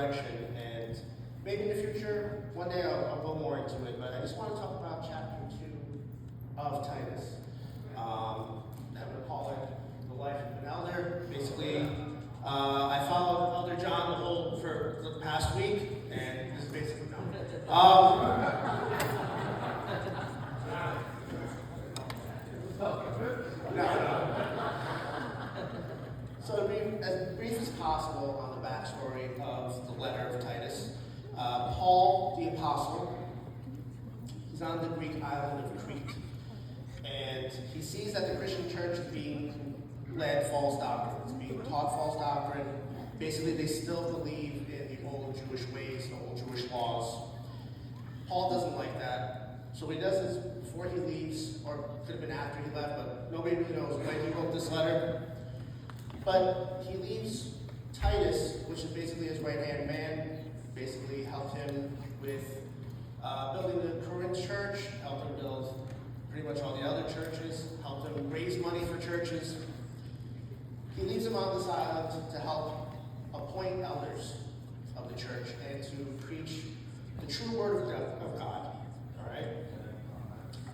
direction, and maybe in the future, one day I'll go more into it, but I just want to talk about chapter 2 of Titus. I'm going to call it The Life of an Elder. Basically, I followed Elder John for the past week, and this is basically So to be as brief as possible on the backstory of the letter of Titus, Paul the Apostle, he's on the Greek island of Crete, and he sees that the Christian church is being led false doctrine, it's being taught false doctrine. Basically, they still believe in the old Jewish ways, the old Jewish laws. Paul doesn't like that, so what he does is, before he leaves, or could have been after he left, but nobody really knows when he wrote this letter, but he leaves Titus, which is basically his right-hand man, basically helped him with building the Corinth church, helped him build pretty much all the other churches, helped him raise money for churches. He leaves him on this island to help appoint elders of the church and to preach the true word of God. All right?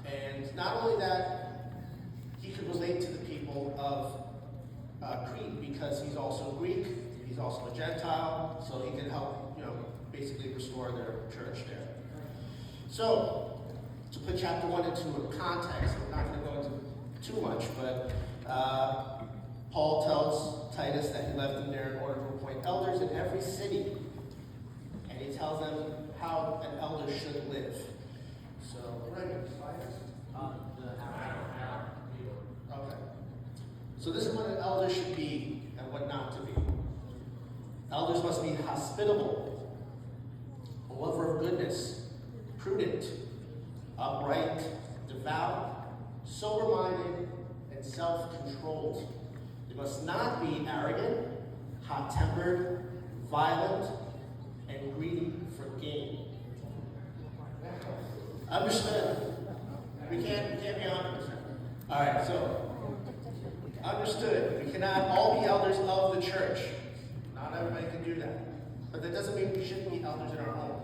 And not only that, he could relate to the people of Crete, because he's also Greek, he's also a Gentile, so he can help, basically restore their church there. So, to put chapter 1 into a context, I'm not going to go into too much, but Paul tells Titus that he left him there in order to appoint elders in every city, and he tells them how an elder should live. So, right, okay. So this is what an elder should be and what not to be. Elders must be hospitable, a lover of goodness, prudent, upright, devout, sober-minded, and self-controlled. They must not be arrogant, hot-tempered, violent, and greedy for gain. Understood. We can't be 100%. All right, so understood. We cannot all be elders of the church. Not everybody can do that. But that doesn't mean we shouldn't be elders in our home.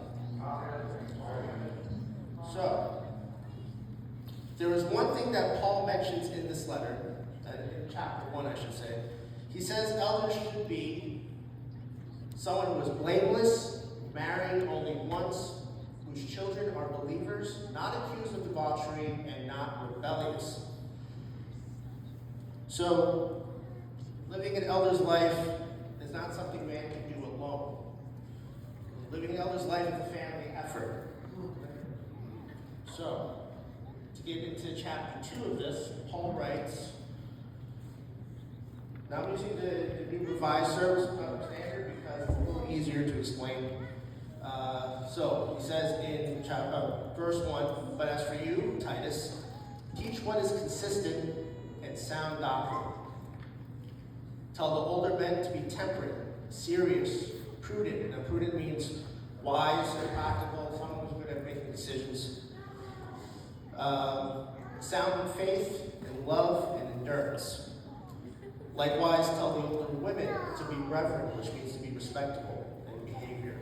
So, there is one thing that Paul mentions in this letter, in chapter 1, I should say. He says elders should be someone who is blameless, married only once, whose children are believers, not accused of debauchery, and not rebellious. So, living an elder's life is not something man can do alone. Living an elder's life is a family effort. So, to get into chapter 2 of this, Paul writes, now I'm using the New Revised Service Standard because it's a little easier to explain. So, he says in verse 1, but as for you, Titus, teach what is consistent and sound doctrine. Tell the older men to be temperate, serious, prudent. And prudent means wise and practical, someone who's good at making decisions. Sound in faith, in love, and endurance. Likewise, tell the older women to be reverent, which means to be respectable in behavior.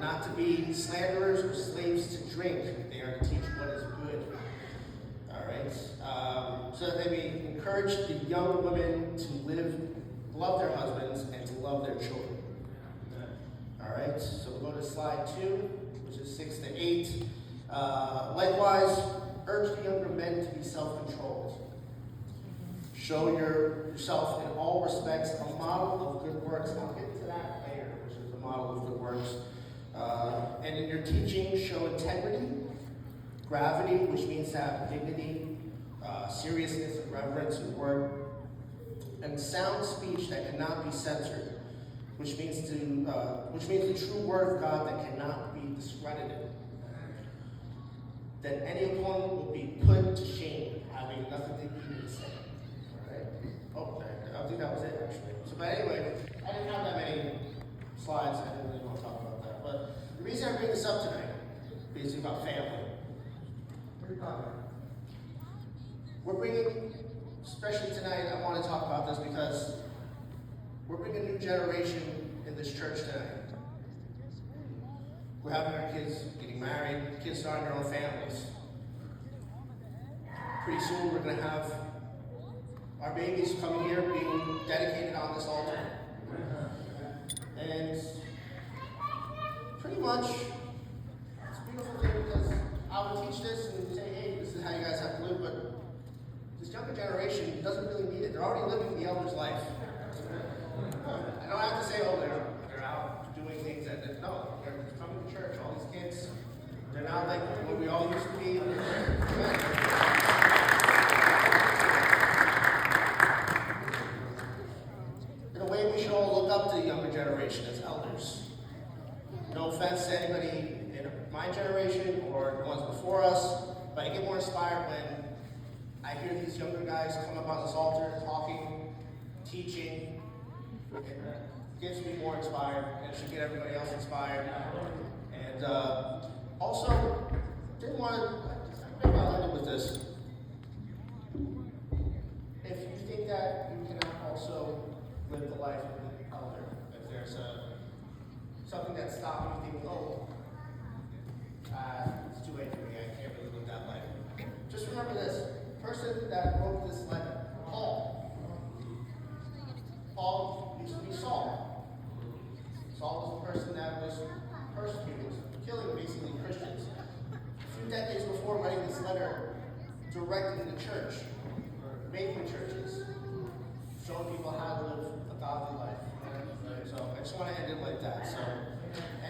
Not to be slanderers or slaves to drink. They are to teach what is good. All right? So that they may encourage the young women to love their husbands and to love their children. All right? So we'll go to slide 2, which is 6 to 8. Likewise, urge the younger men to be self-controlled. Show yourself in all respects a model of good works. I'll get to that later, which is the model of good works. And in your teaching, show integrity, gravity, which means to have dignity, seriousness and reverence in word, and sound speech that cannot be censored, which means the true word of God that cannot be discredited. That any opponent will be put to shame, having nothing to even say. All right? Oh, I think that was it actually. So, but anyway, I didn't have that many slides. I didn't really want to talk about that. But the reason I bring this up tonight is about family. We're bringing, especially tonight, I want to talk about this because we're bringing a new generation in this church tonight. We're having our kids getting married, kids starting their own families. Pretty soon we're going to have our babies coming here being dedicated on this altar. And pretty much, it's a beautiful thing because I would teach this and say, hey, this is how you guys have to live, but this younger generation doesn't really need it. They're already living the elder's life. I don't have to say, oh, they're out doing things that, no, they're coming to church. All these kids, they're not like what we all used to be. In a way, we should all look up to the younger generation as elders. No offense to anybody in my generation or the ones before us, but I get more inspired when I hear these younger guys come up on this altar talking, teaching. It gets me more inspired, and it should get everybody else inspired. And also, didn't want to, maybe I'll end it with this. If you think that you cannot also live the life of an elder, if there's something that's stopping you thinking, oh, it's too late for me, I can't really live that life. Just remember this, the person that wrote this letter, Paul used to be Saul. Saul was the person that was persecuting, killing basically Christians. A few decades before writing this letter, directing the church, making churches, showing people how to live a godly life. So I just want to end it like that. So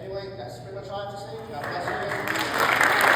anyway, that's pretty much all I have to say. God bless you.